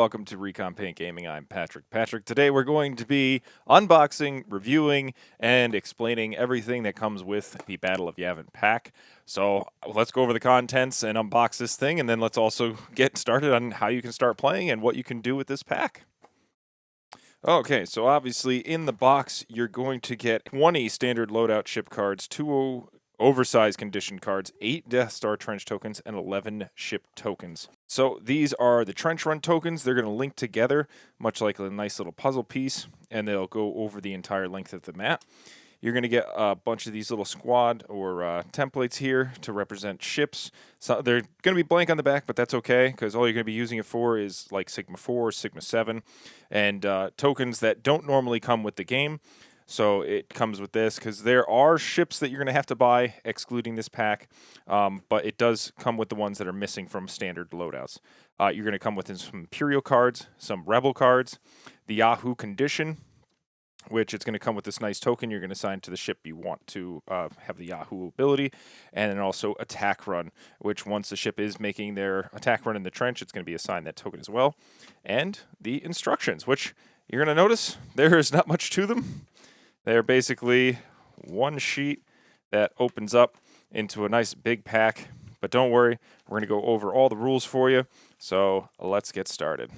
welcome to Recon Paint Gaming. I'm Patrick. Today we're going to be unboxing, reviewing, and explaining everything that comes with the Battle of Yavin pack. So let's go over the contents and unbox this thing, and then let's also get started on how you can start playing and what you can do with this pack. Okay, so obviously in the box you're going to get 20 standard loadout ship cards, 2 oversized condition cards, 8 Death Star trench tokens, and 11 ship tokens. So these are the trench run tokens. They're going to link together, much like a nice little puzzle piece, and they'll go over the entire length of the map. You're going to get a bunch of these little squad or templates here to represent ships. So they're going to be blank on the back, but that's okay, because all you're going to be using it for is like Sigma 4 or Sigma 7, and tokens that don't normally come with the game. So it comes with this, because there are ships that you're going to have to buy, excluding this pack, but it does come with the ones that are missing from standard loadouts. You're going to come with some Imperial cards, some Rebel cards, the Yahoo condition, which it's going to come with this nice token you're going to assign to the ship you want to have the Yahoo ability, and then also attack run, which once the ship is making their attack run in the trench, it's going to be assigned that token as well. And the instructions, which you're going to notice there is not much to them. They're basically one sheet that opens up into a nice big pack, but don't worry, we're going to go over all the rules for you, so let's get started.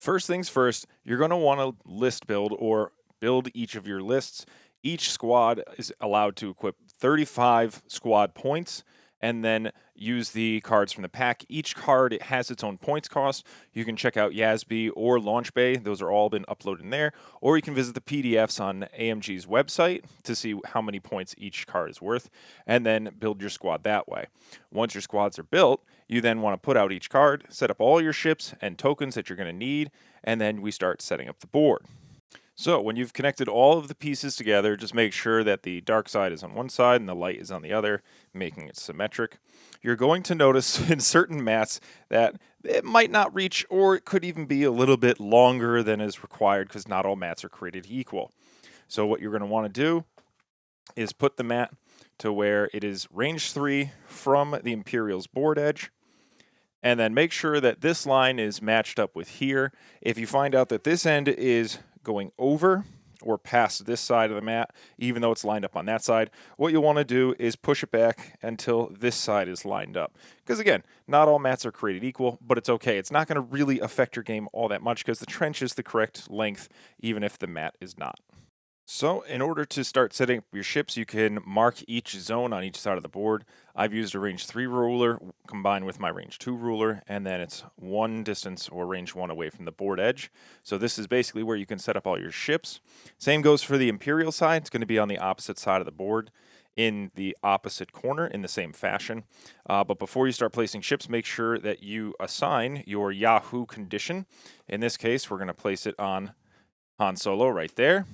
First things first, you're going to want to list build or build each of your lists. Each squad is allowed to equip 35 squad points and then use the cards from the pack. Each card, it has its own points cost. You can check out Yasby or Launch Bay. Those are all been uploaded in there. Or you can visit the PDFs on AMG's website to see how many points each card is worth, and then build your squad that way. Once your squads are built, you then want to put out each card, set up all your ships and tokens that you're going to need, and then we start setting up the board. So when you've connected all of the pieces together, just make sure that the dark side is on one side and the light is on the other, making it symmetric. You're going to notice in certain mats that it might not reach, or it could even be a little bit longer than is required, because not all mats are created equal. So what you're going to want to do is put the mat to where it is range 3 from the Imperial's board edge, and then make sure that this line is matched up with here. If you find out that this end is going over or past this side of the mat, even though it's lined up on that side, what you'll want to do is push it back until this side is lined up. Because again, not all mats are created equal, but it's okay. It's not going to really affect your game all that much, because the trench is the correct length, even if the mat is not. So in order to start setting up your ships, you can mark each zone on each side of the board. I've used a range 3 ruler combined with my range 2 ruler, and then it's 1 distance or range 1 away from the board edge. So this is basically where you can set up all your ships. Same goes for the Imperial side. It's going to be on the opposite side of the board, in the opposite corner, in the same fashion. But before you start placing ships, make sure that you assign your Yahoo condition. In this case, we're going to place it on Han Solo right there.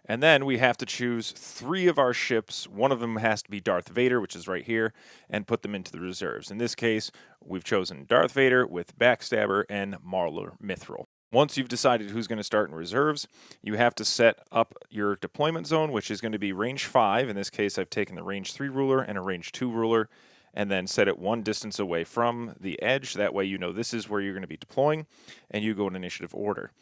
And then we have to choose 3 of our ships. One of them has to be Darth Vader, which is right here, and put them into the reserves. In this case, we've chosen Darth Vader with Backstabber and Marlar Mithril. Once you've decided who's going to start in reserves, you have to set up your deployment zone, which is going to be range 5. In this case, I've taken the range 3 ruler and a range 2 ruler, and then set it 1 distance away from the edge. That way you know this is where you're going to be deploying, and you go in initiative order.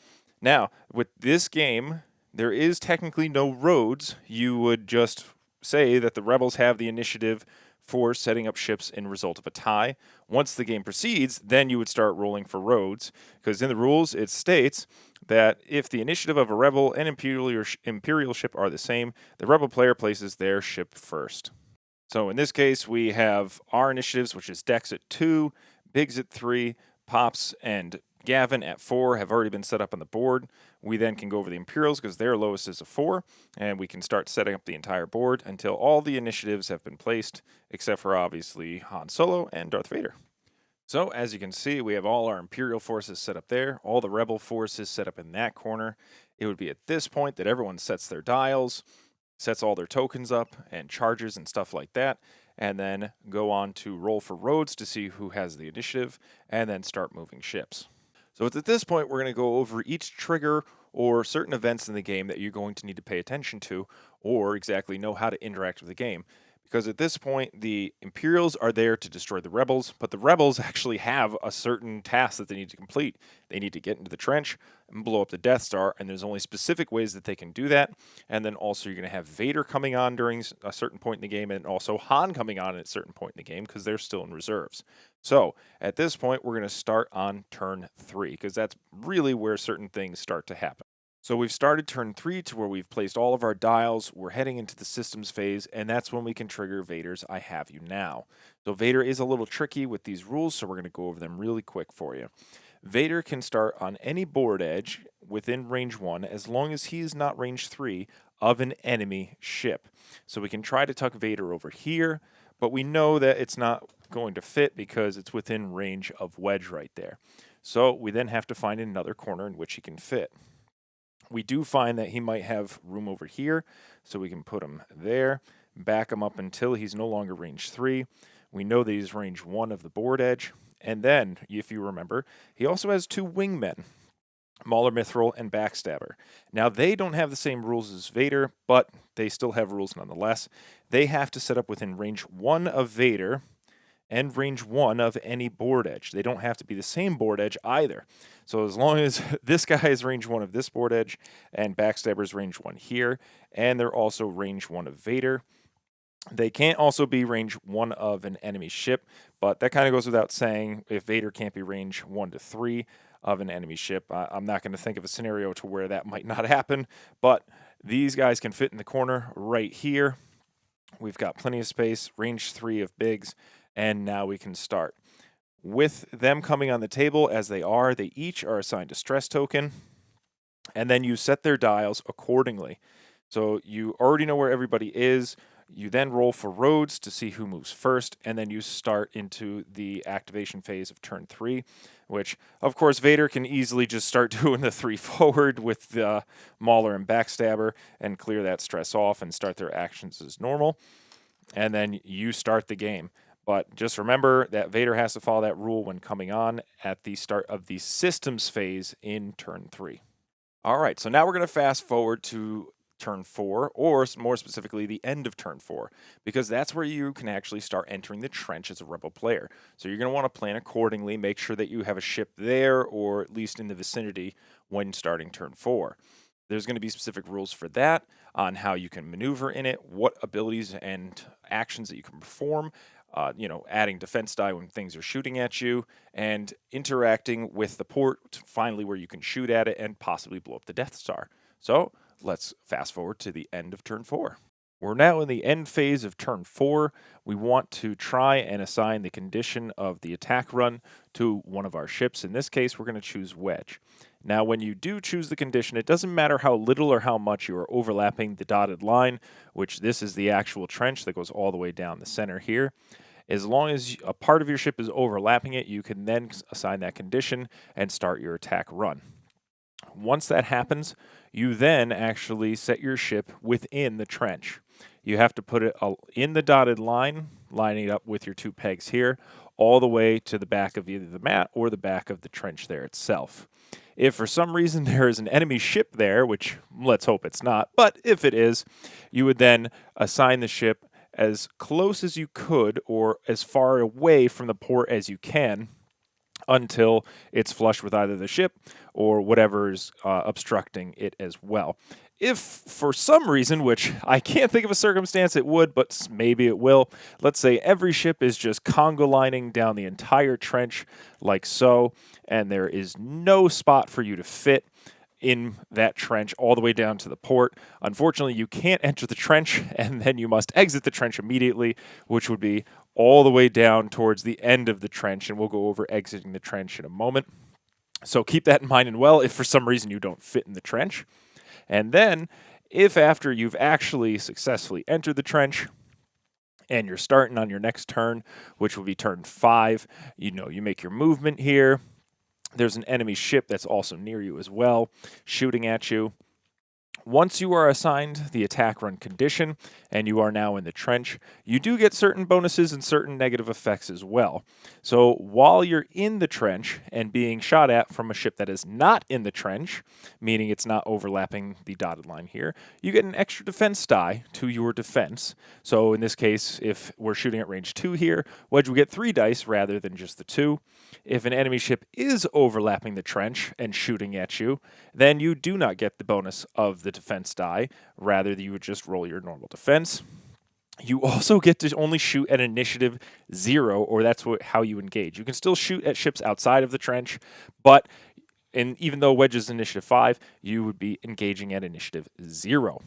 Now, with this game, there is technically no roads. You would just say that the rebels have the initiative for setting up ships in result of a tie. Once the game proceeds, then you would start rolling for roads, because in the rules it states that if the initiative of a rebel and imperial ship are the same, the rebel player places their ship first. So in this case, we have our initiatives, which is Dex at 2, Biggs at 3, Pops and Gavin at 4 have already been set up on the board. We then can go over the Imperials, because their lowest is a 4, and we can start setting up the entire board until all the initiatives have been placed, except for obviously Han Solo and Darth Vader. So as you can see, we have all our Imperial forces set up there, all the Rebel forces set up in that corner. It would be at this point that everyone sets their dials, sets all their tokens up and charges and stuff like that, and then go on to roll for roads to see who has the initiative, and then start moving ships. So it's at this point we're going to go over each trigger or certain events in the game that you're going to need to pay attention to, or exactly know how to interact with the game. because at this point the Imperials are there to destroy the rebels, but the rebels actually have a certain task that they need to complete. They need to get into the trench and blow up the Death Star, and there's only specific ways that they can do that. And then also you're going to have Vader coming on during a certain point in the game, and also Han coming on at a certain point in the game because they're still in reserves. So at this point, we're going to start on turn 3 because that's really where certain things start to happen. So we've started turn 3 to where we've placed all of our dials. We're heading into the systems phase, and that's when we can trigger Vader's I Have You Now. So Vader is a little tricky with these rules, so we're going to go over them really quick for you. Vader can start on any board edge within range 1 as long as he is not range 3 of an enemy ship. So we can try to tuck Vader over here, but we know that it's not going to fit because it's within range of wedge right there. So we then have to find another corner in which he can fit. We do find that he might have room over here, so we can put him there, back him up until he's no longer range 3. We know that he's range 1 of the board edge, and then, if you remember, he also has 2 wingmen, Mauler Mithril and Backstabber. Now, they don't have the same rules as Vader, but they still have rules nonetheless. They have to set up within range 1 of Vader and range 1 of any board edge. They don't have to be the same board edge either. So as long as this guy is range 1 of this board edge and Backstabber's range 1 here, and they're also range 1 of Vader, they can't also be range 1 of an enemy ship, but that kind of goes without saying. If Vader can't be range 1 to 3 of an enemy ship, I'm not going to think of a scenario to where that might not happen, but these guys can fit in the corner right here. We've got plenty of space, range 3 of Biggs, and now we can start. With them coming on the table as they each are assigned a stress token, and then you set their dials accordingly. So you already know where everybody is. You then roll for roads to see who moves first, and then you start into the activation phase of turn 3, which, of course, Vader can easily just start doing the 3 forward with the Mauler and Backstabber and clear that stress off and start their actions as normal. And then you start the game. But just remember that Vader has to follow that rule when coming on at the start of the systems phase in turn 3. All right, so now we're going to fast forward to turn 4, or more specifically, the end of turn 4, because that's where you can actually start entering the trench as a rebel player. So you're going to want to plan accordingly, make sure that you have a ship there, or at least in the vicinity when starting turn 4. There's going to be specific rules for that, on how you can maneuver in it, what abilities and actions that you can perform, adding defense die when things are shooting at you, and interacting with the port finally where you can shoot at it and possibly blow up the Death Star. So let's fast forward to the end of turn 4. We're now in the end phase of turn 4. We want to try and assign the condition of the attack run to one of our ships. In this case, we're going to choose Wedge. Now, when you do choose the condition, it doesn't matter how little or how much you are overlapping the dotted line, which this is the actual trench that goes all the way down the center here. As long as a part of your ship is overlapping it, you can then assign that condition and start your attack run. Once that happens, you then actually set your ship within the trench. You have to put it in the dotted line, lining it up with your 2 pegs here, all the way to the back of either the mat or the back of the trench there itself. If for some reason there is an enemy ship there, which let's hope it's not, but if it is, you would then assign the ship as close as you could or as far away from the port as you can until it's flush with either the ship or whatever's obstructing it as well. If for some reason, which I can't think of a circumstance it would, but maybe it will, let's say every ship is just Congo lining down the entire trench like so, and there is no spot for you to fit in that trench all the way down to the port. Unfortunately, you can't enter the trench, and then you must exit the trench immediately, which would be all the way down towards the end of the trench, and we'll go over exiting the trench in a moment. So keep that in mind and well if for some reason you don't fit in the trench. And then, if after you've actually successfully entered the trench, and you're starting on your next turn, which will be turn 5, you make your movement here. There's an enemy ship that's also near you as well, shooting at you. Once you are assigned the attack run condition and you are now in the trench, you do get certain bonuses and certain negative effects as well. So while you're in the trench and being shot at from a ship that is not in the trench, meaning it's not overlapping the dotted line here, you get an extra defense die to your defense. So in this case, if we're shooting at range 2 here, Wedge will get 3 dice rather than just the 2. If an enemy ship is overlapping the trench and shooting at you, then you do not get the bonus of the defense die. Rather, you would just roll your normal defense. You also get to only shoot at initiative 0, or that's how you engage. You can still shoot at ships outside of the trench, but even though Wedge is initiative 5, you would be engaging at initiative 0.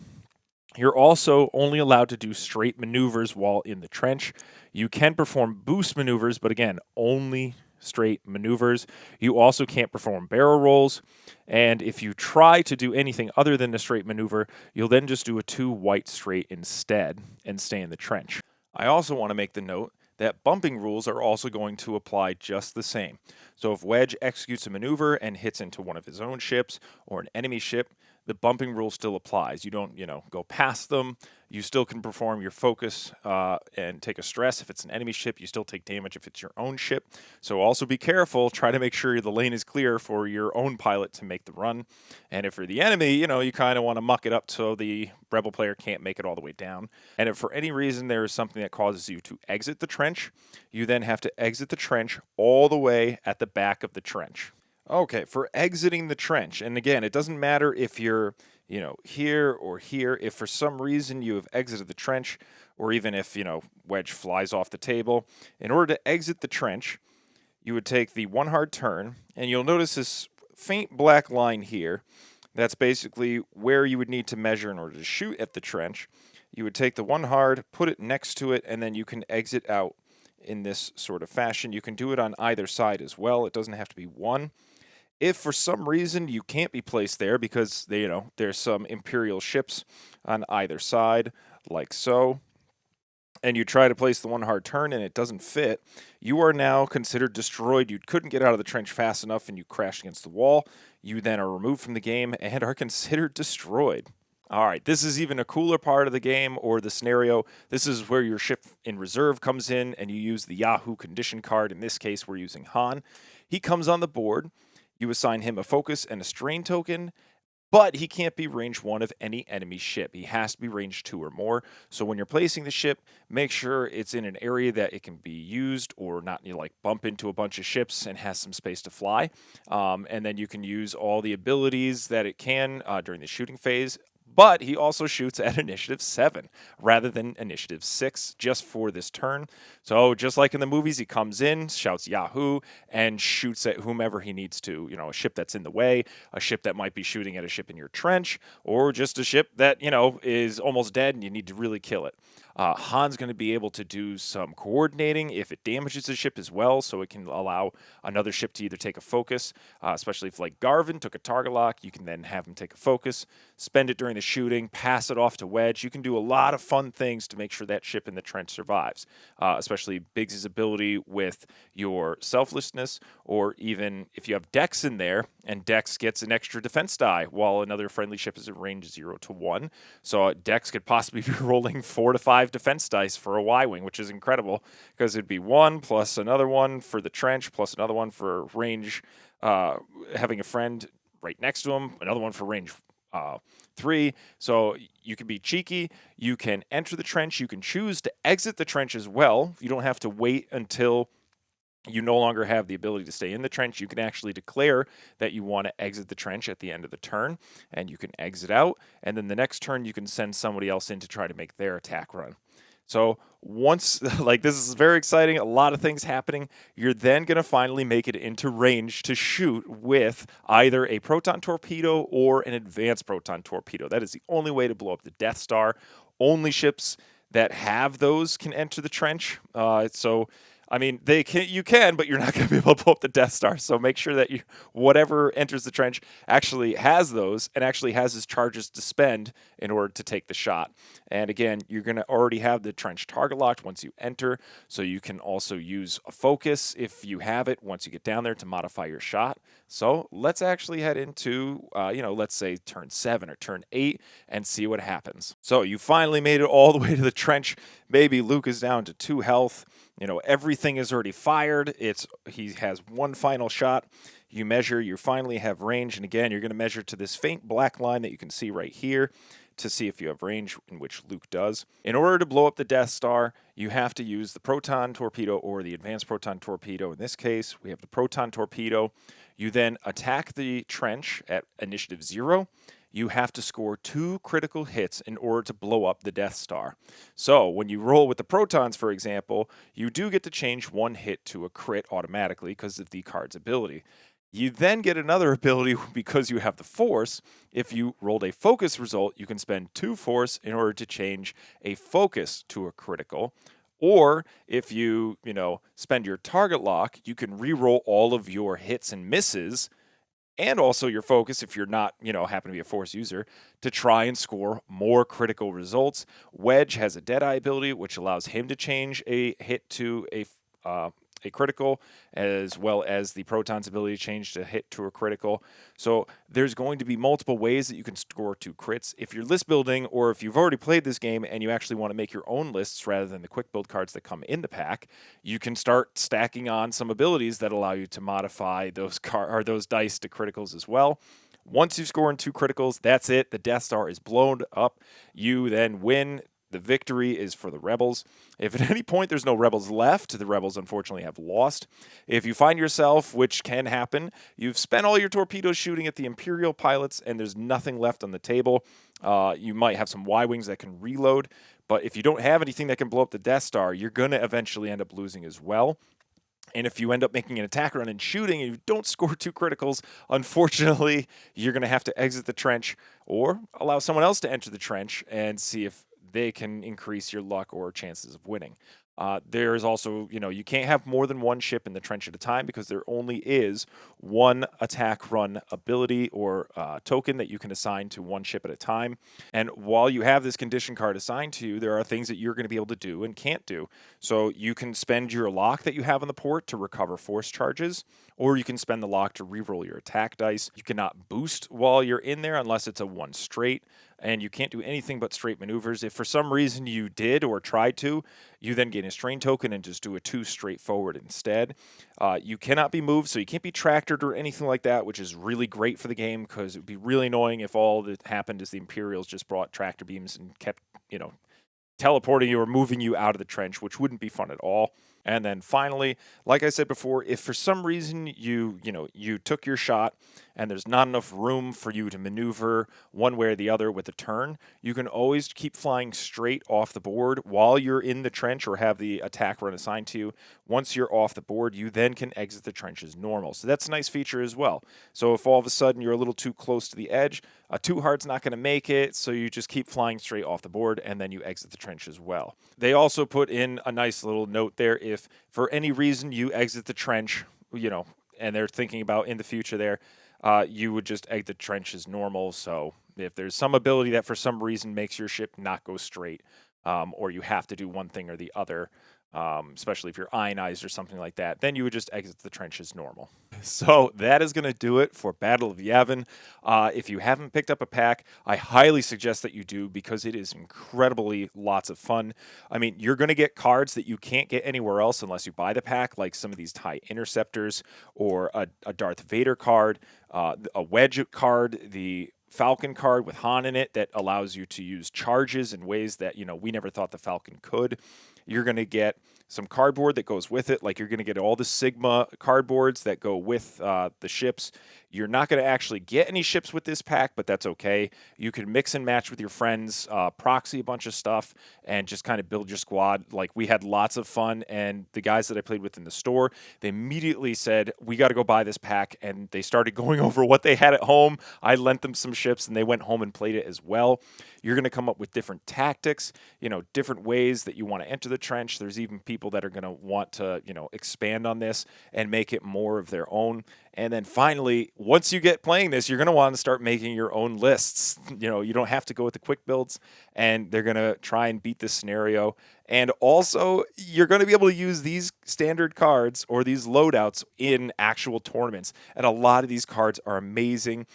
You're also only allowed to do straight maneuvers while in the trench. You can perform boost maneuvers, but again, only straight maneuvers. You also can't perform barrel rolls, and if you try to do anything other than a straight maneuver, you'll then just do a 2 white straight instead and stay in the trench. I also want to make the note that bumping rules are also going to apply just the same. So if Wedge executes a maneuver and hits into one of his own ships or an enemy ship, the bumping rule still applies. You don't, go past them. You still can perform your focus and take a stress. If it's an enemy ship, you still take damage if it's your own ship. So also be careful. Try to make sure the lane is clear for your own pilot to make the run. And if you're the enemy, you kind of want to muck it up so the rebel player can't make it all the way down. And if for any reason there is something that causes you to exit the trench, you then have to exit the trench all the way at the back of the trench. Okay, for exiting the trench, and again, it doesn't matter if you're, here or here. If for some reason you have exited the trench, or even if, Wedge flies off the table, in order to exit the trench, you would take the 1 hard turn, and you'll notice this faint black line here. That's basically where you would need to measure in order to shoot at the trench. You would take the 1 hard, put it next to it, and then you can exit out in this sort of fashion. You can do it on either side as well. It doesn't have to be one. If for some reason you can't be placed there because there's some Imperial ships on either side, like so, and you try to place the 1 hard turn and it doesn't fit, you are now considered destroyed. You couldn't get out of the trench fast enough and you crashed against the wall. You then are removed from the game and are considered destroyed. All right, this is even a cooler part of the game or the scenario. This is where your ship in reserve comes in and you use the Yahoo condition card. In this case, we're using Han. He comes on the board. You assign him a focus and a strain token, but he can't be range 1 of any enemy ship. He has to be range 2 or more. So when you're placing the ship, make sure it's in an area that it can be used or not bump into a bunch of ships and has some space to fly. And then you can use all the abilities that it can during the shooting phase. But he also shoots at initiative 7 rather than initiative 6 just for this turn. So just like in the movies, he comes in, shouts Yahoo, and shoots at whomever he needs to. A ship that's in the way, a ship that might be shooting at a ship in your trench, or just a ship that, is almost dead and you need to really kill it. Han's going to be able to do some coordinating if it damages the ship as well, so it can allow another ship to either take a focus, especially if Garvin took a target lock, you can then have him take a focus, spend it during the shooting, pass it off to Wedge. You can do a lot of fun things to make sure that ship in the trench survives, especially Biggs' ability with your selflessness, or even if you have Dex in there, and Dex gets an extra defense die while another friendly ship is at range 0 to 1. So Dex could possibly be rolling 4 to 5 defense dice for a Y-Wing, which is incredible because it'd be 1 plus another one for the trench plus another one for range, having a friend right next to him, another one for range 3. So you can be cheeky. You can enter the trench. You can choose to exit the trench as well. You don't have to wait until you no longer have the ability to stay in the trench. You can actually declare that you want to exit the trench at the end of the turn, and you can exit out. And then the next turn, you can send somebody else in to try to make their attack run. So once, this is very exciting, a lot of things happening, you're then going to finally make it into range to shoot with either a proton torpedo or an advanced proton torpedo. That is the only way to blow up the Death Star. Only ships that have those can enter the trench. So I mean, you can, but you're not going to be able to blow up the Death Star. So make sure that whatever enters the trench actually has those and actually has his charges to spend in order to take the shot. And again, you're going to already have the trench target locked once you enter, so you can also use a focus if you have it once you get down there to modify your shot. So let's actually head into, let's say turn 7 or turn 8 and see what happens. So you finally made it all the way to the trench. Baby Luke is down to 2 health. Everything is already fired. He has one final shot. You measure, you finally have range, and again, you're going to measure to this faint black line that you can see right here to see if you have range, in which Luke does. In order to blow up the Death Star, you have to use the proton torpedo or the advanced proton torpedo. In this case, we have the proton torpedo. You then attack the trench at initiative 0. You have to score 2 critical hits in order to blow up the Death Star. So when you roll with the protons, for example, you do get to change 1 hit to a crit automatically because of the card's ability. You then get another ability because you have the force. If you rolled a focus result, you can spend 2 force in order to change a focus to a critical. Or if you, spend your target lock, you can re-roll all of your hits and misses and also your focus if you're not, happen to be a force user, to try and score more critical results. Wedge has a Deadeye ability, which allows him to change a hit to a critical, as well as the Proton's ability to change to hit to a critical. So there's going to be multiple ways that you can score 2 crits. If you're list building, or if you've already played this game and you actually want to make your own lists rather than the quick build cards that come in the pack, you can start stacking on some abilities that allow you to modify those those dice to criticals as well. Once you score in 2 criticals, that's it. The Death Star is blown up. You then win. The victory is for the Rebels. If at any point there's no Rebels left, the Rebels unfortunately have lost. If you find yourself, which can happen, you've spent all your torpedoes shooting at the Imperial pilots and there's nothing left on the table, you might have some Y-Wings that can reload. But if you don't have anything that can blow up the Death Star, you're going to eventually end up losing as well. And if you end up making an attack run and shooting and you don't score 2 criticals, unfortunately, you're going to have to exit the trench or allow someone else to enter the trench and see if they can increase your luck or chances of winning. There is also, you can't have more than 1 ship in the trench at a time because there only is 1 attack run ability or token that you can assign to 1 ship at a time. And while you have this condition card assigned to you, there are things that you're going to be able to do and can't do. So you can spend your lock that you have on the port to recover force charges, or you can spend the lock to reroll your attack dice. You cannot boost while you're in there unless it's a 1 straight, and you can't do anything but straight maneuvers. If for some reason you did or tried to, you then gain a strain token and just do a 2 straight forward instead. You cannot be moved, so you can't be tractored or anything like that, which is really great for the game because it would be really annoying if all that happened is the Imperials just brought tractor beams and kept, teleporting you or moving you out of the trench, which wouldn't be fun at all. And then finally, like I said before, if for some reason you took your shot and there's not enough room for you to maneuver one way or the other with a turn, you can always keep flying straight off the board while you're in the trench or have the attack run assigned to you. Once you're off the board, you then can exit the trench as normal. So that's a nice feature as well. So if all of a sudden you're a little too close to the edge, a 2 hard's not going to make it, so you just keep flying straight off the board and then you exit the trench as well. They also put in a nice little note there. If for any reason you exit the trench, and they're thinking about in the future there, you would just exit the trench as normal. So if there's some ability that for some reason makes your ship not go straight, or you have to do one thing or the other, especially if you're ionized or something like that, then you would just exit the trench as normal. So that is going to do it for Battle of Yavin. If you haven't picked up a pack, I highly suggest that you do because it is incredibly lots of fun. I mean, you're going to get cards that you can't get anywhere else unless you buy the pack, like some of these TIE Interceptors or a Darth Vader card, a Wedge card, the Falcon card with Han in it that allows you to use charges in ways that, we never thought the Falcon could. You're going to get some cardboard that goes with it, like you're going to get all the Sigma cardboards that go with the ships. You're not going to actually get any ships with this pack, but that's okay. You can mix and match with your friends, proxy a bunch of stuff, and just kind of build your squad. Like, we had lots of fun, and the guys that I played with in the store, they immediately said, we got to go buy this pack, and they started going over what they had at home. I lent them some ships, and they went home and played it as well. You're going to come up with different tactics, different ways that you want to enter the trench. There's even people people that are going to want to, expand on this and make it more of their own. And then finally, once you get playing this, you're going to want to start making your own lists. You don't have to go with the quick builds, and they're going to try and beat this scenario. And also, you're going to be able to use these standard cards or these loadouts in actual tournaments. And a lot of these cards are amazing.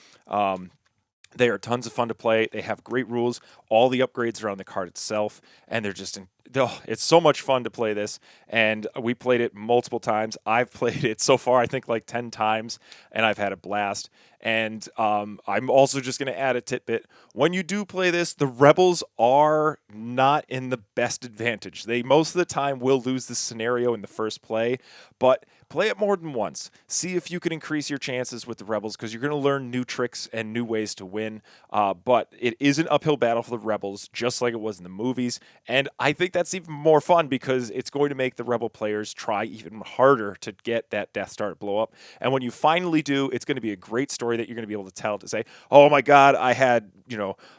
They are tons of fun to play. They have great rules. All the upgrades are on the card itself, and they're just it's so much fun to play this. And we played it multiple times. I've played it so far, I think like 10 times, and I've had a blast. And I'm also just going to add a tidbit. When you do play this, the Rebels are not in the best advantage. They most of the time will lose the scenario in the first play, but play it more than once. See if you can increase your chances with the Rebels, because you're going to learn new tricks and new ways to win. But it is an uphill battle for the Rebels, just like it was in the movies. And I think that's even more fun because it's going to make the Rebel players try even harder to get that Death Star to blow up. And when you finally do, it's going to be a great story that you're going to be able to tell, to say, oh my God, I had,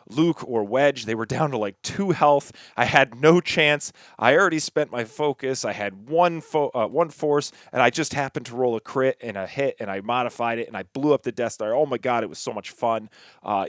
Luke or Wedge. They were down to like 2 health. I had no chance. I already spent my focus. I had one force, and I just happened to roll a crit and a hit, and I modified it, and I blew up the Death Star. Oh my God, it was so much fun.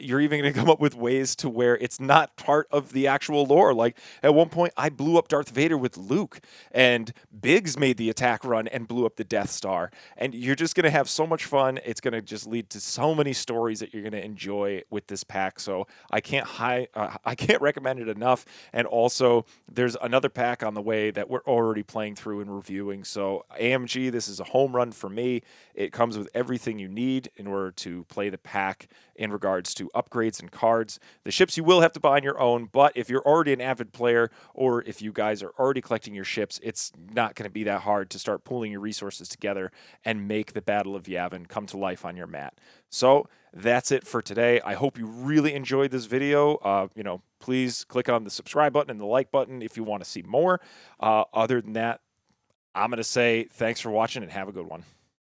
You're even going to come up with ways to where it's not part of the actual lore. Like at one point, I blew up Darth Vader with Luke, and Biggs made the attack run and blew up the Death Star. And you're just going to have so much fun. It's going to just lead to so many stories that you're going to enjoy with this pack. So I can't recommend it enough. And also, there's another pack on the way that we're already playing through and reviewing. So AMG, this is a home run for me. It comes with everything you need in order to play the pack in regards to upgrades and cards. The ships you will have to buy on your own, but if you're already an avid player, or if you guys are already collecting your ships, it's not going to be that hard to start pooling your resources together and make the Battle of Yavin come to life on your mat. So that's it for today. I hope you really enjoyed this video. Please click on the subscribe button and the like button if you want to see more. Other than that, I'm going to say thanks for watching and have a good one.